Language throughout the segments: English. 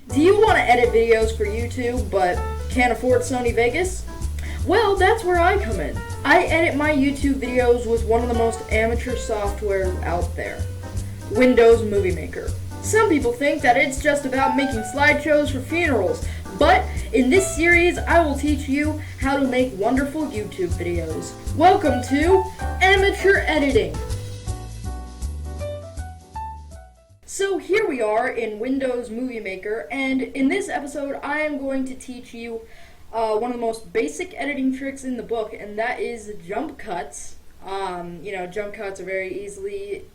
Do you want to edit videos for YouTube but can't afford Sony Vegas? Well, that's where I come in. I edit my YouTube videos with one of the most amateur software out there, Windows Movie Maker. Some people think that it's just about making slideshows for funerals, but in this series I will teach you how to make wonderful YouTube videos. Welcome to Amateur Editing. So here we are in Windows Movie Maker, and in this episode I am going to teach you one of the most basic editing tricks in the book, and that is jump cuts. Jump cuts are very easily,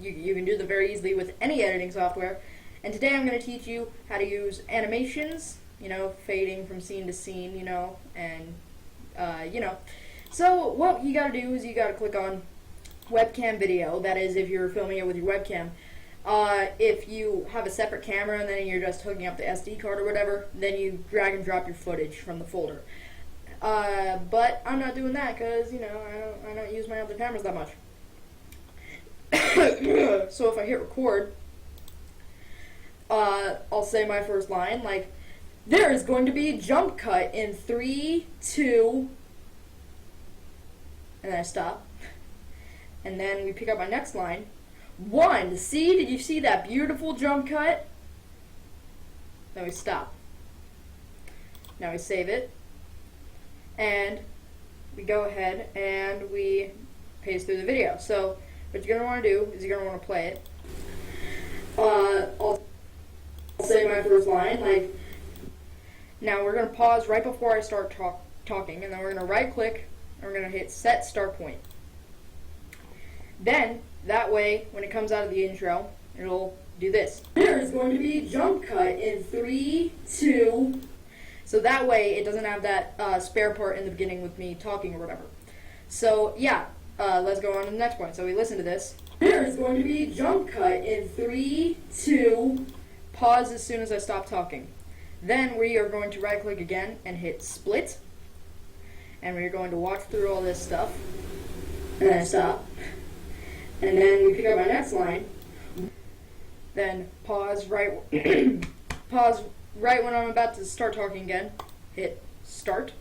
you can do them very easily with any editing software. And today I'm going to teach you how to use animations, fading from scene to scene, So what you got to do is you got to click on webcam video, that is if you're filming it with your webcam. If you have a separate camera and then you're just hooking up the SD card or whatever, then you drag and drop your footage from the folder. But I'm not doing that because, I don't use my other cameras that much. So if I hit record, I'll say my first line, like, there is going to be a jump cut in 3, 2, and then I stop. And then we pick up my next line. 1, see, did you see that beautiful jump cut? Then we stop. Now we save it. And we go ahead and we paste through the video. So what you're going to want to do is you're going to want to play it. I'll say my first line, like, now we're going to pause right before I start talking, and then we're going to right click and we're going to hit set start point. Then that way, when it comes out of the intro, it'll do this. There is going to be a jump cut in 3, 2. So that way, it doesn't have that spare part in the beginning with me talking or whatever. So yeah, let's go on to the next point. So we listen to this. There is going to be a jump cut in 3, 2. Pause as soon as I stop talking. Then we are going to right click again and hit split. And we're going to walk through all this stuff. And then stop. And then we pick up our next line. Then pause right when I'm about to start talking again. Hit start.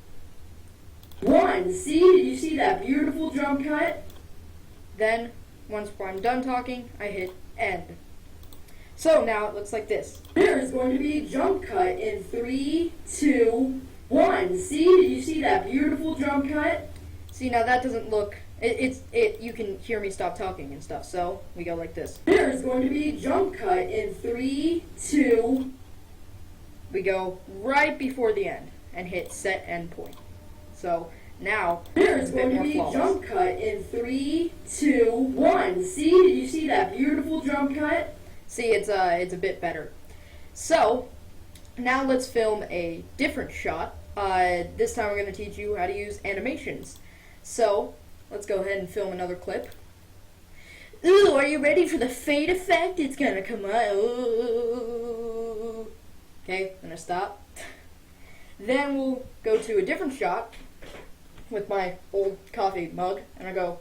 1, see, did you see that beautiful jump cut? Then once I'm done talking, I hit end. So now it looks like this. There is going to be a jump cut in 3, 2, 1. See, did you see that beautiful jump cut? See, now that doesn't look. You can hear me stop talking and stuff, so we go like this. There is going to be a jump cut in 3, 2. We go right before the end and hit set end point. So now there is going to be a jump cut in 3, 2, 1. See, did you see that beautiful jump cut? See, it's a bit better. So now let's film a different shot. This time we're going to teach you how to use animations. So let's go ahead and film another clip. Ooh, are you ready for the fade effect? It's gonna come out. Ooh. Okay, I'm gonna stop. Then we'll go to a different shot with my old coffee mug, and I go,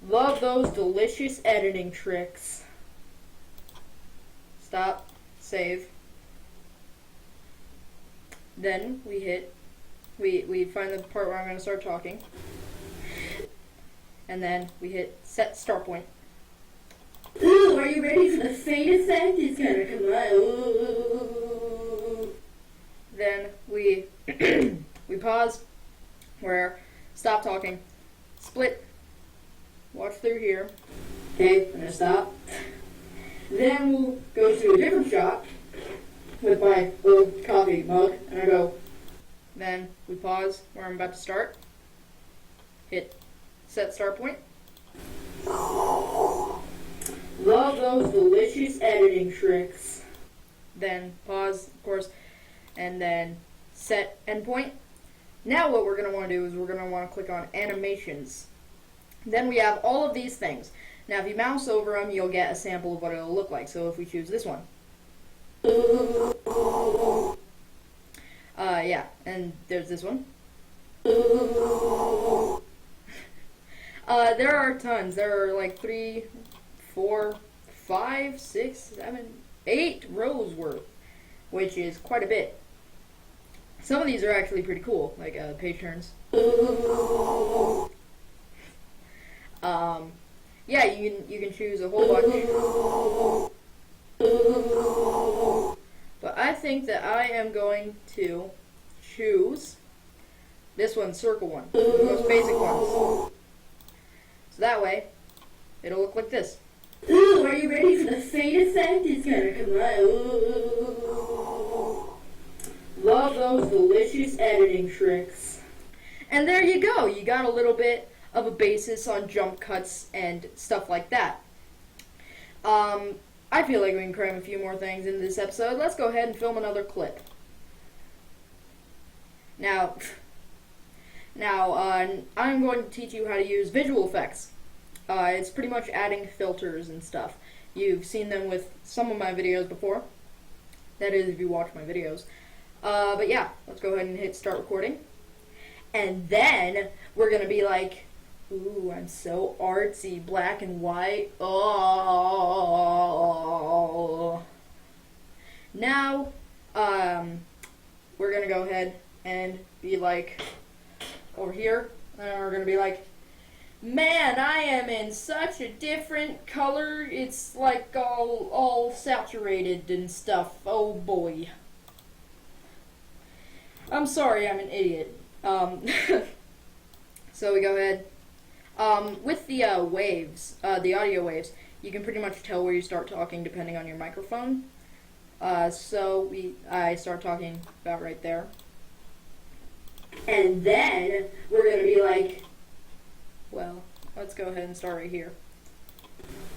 love those delicious editing tricks. Stop, save. Then we find the part where I'm going to start talking, and then we hit set start point. Ooh, are you ready for the fade effect? It's going to come out. Ooh. Then we we pause, where stop talking, split, watch through here. Okay, I'm going to stop. Then we'll go to a different shot with my old coffee mug, and I go. Then we pause where I'm about to start, hit set start point. Love those delicious editing tricks. Then pause, of course, and then set end point. Now what we're going to want to do is we're going to want to click on animations. Then we have all of these things. Now if you mouse over them, you'll get a sample of what it'll look like. So if we choose this one. Yeah, and there's this one. There are tons. There are like 3, 4, 5, 6, 7, 8 rows worth, which is quite a bit. Some of these are actually pretty cool, like page turns. Yeah, you can choose a whole bunch. But I think that I am going to choose this one, circle one, the most basic ones. So that way, it'll look like this. Ooh, are you ready for the fade effect? It's gonna come out. Ooh. Love those delicious editing tricks. And there you go. You got a little bit of a basis on jump cuts and stuff like that. I feel like we can cram a few more things into this episode. Let's go ahead and film another clip. Now, I'm going to teach you how to use visual effects. It's pretty much adding filters and stuff. You've seen them with some of my videos before. That is, if you watch my videos. But yeah, let's go ahead and hit start recording. And then we're going to be like, ooh, I'm so artsy, black and white. Oh. Now, we're going to go ahead and be like, over here, and we're going to be like, man, I am in such a different color. It's like all saturated and stuff. Oh boy. I'm sorry, I'm an idiot. So we go ahead. With the waves, the audio waves, you can pretty much tell where you start talking depending on your microphone. So I start talking about right there. And then we're gonna be like, well, let's go ahead and start right here.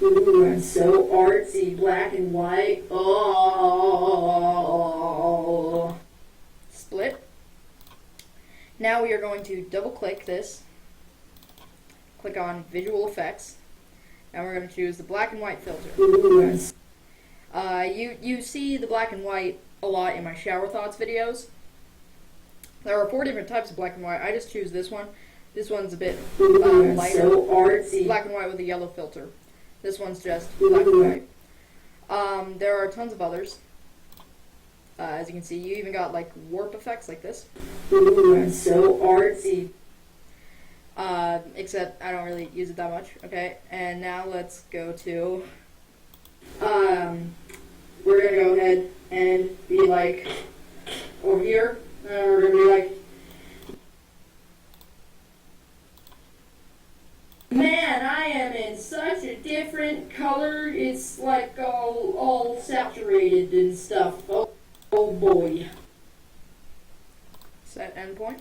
ooh, I'm so artsy, black and white. Oh. Split. Now we are going to double click this. Click on visual effects. And we're going to choose the black and white filter. Ooh, You see the black and white a lot in my shower thoughts videos. There are 4 different types of black and white. I just choose this one. This one's a bit lighter. So artsy. Black and white with a yellow filter. This one's just black and white. There are tons of others. As you can see, you even got like warp effects like this. Ooh, I'm so artsy. Except I don't really use it that much. Okay, and now let's go to. We're gonna go ahead and be like, over here, and we're gonna be like, man, I am in such a different color. It's like all saturated and stuff. Oh boy. Set endpoint.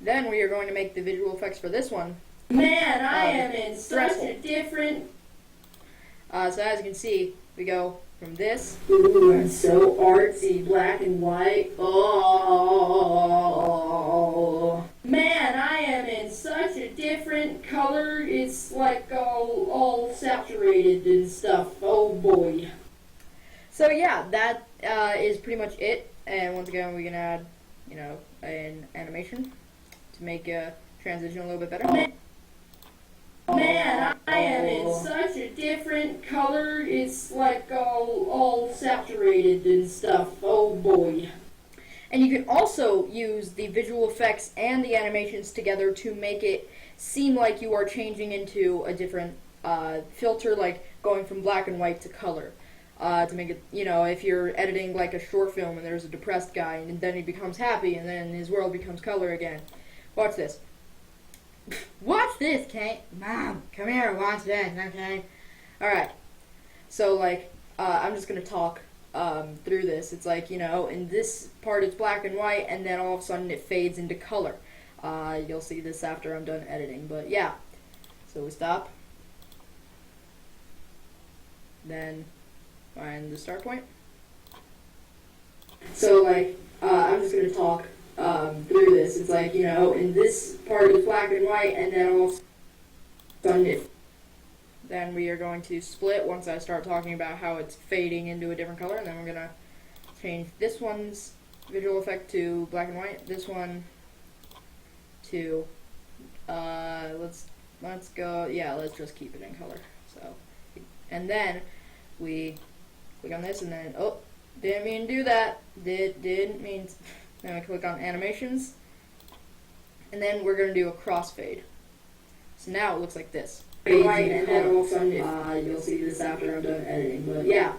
Then we are going to make the visual effects for this one. Man, I am in such threshold. a different. So as you can see, we go from this. Ooh, I'm so artsy, black and white. Oh. Man, I am in such a different color. It's like all saturated and stuff. Oh boy. So yeah, that is pretty much it. And once again, we can add, an animation to make a transition a little bit better. Man, I am in such a different color. It's like all saturated and stuff. Oh boy. And you can also use the visual effects and the animations together to make it seem like you are changing into a different filter, like going from black and white to color. To make it, if you're editing like a short film and there's a depressed guy and then he becomes happy and then his world becomes color again. Watch this. Watch this, Kate. Mom, come here, watch this, okay? Alright. So, I'm just going to talk through this. It's like, in this part it's black and white, and then all of a sudden it fades into color. You'll see this after I'm done editing, but yeah. So we stop. Then find the start point. So, I'm just going to talk through this. It's like, in this part it's black and white, and then all of a sudden it. Then we are going to split once I start talking about how it's fading into a different color, and then we're going to change this one's visual effect to black and white, this one to, let's go, yeah, let's just keep it in color. So, and then we click on this and then, oh, didn't mean to do that. Didn't mean to. Then we click on animations. And then we're going to do a crossfade. So now it looks like this. Right, and then all of a sudden, you'll see this after I'm done editing, but yeah.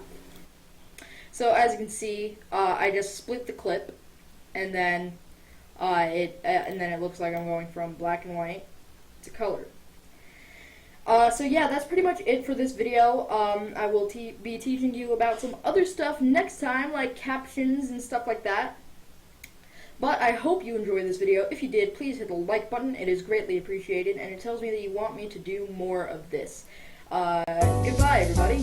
So as you can see, I just split the clip, and then it looks like I'm going from black and white to color. So yeah, that's pretty much it for this video. I will be teaching you about some other stuff next time, like captions and stuff like that. But I hope you enjoyed this video. If you did, please hit the like button. It is greatly appreciated, and it tells me that you want me to do more of this. Goodbye, everybody.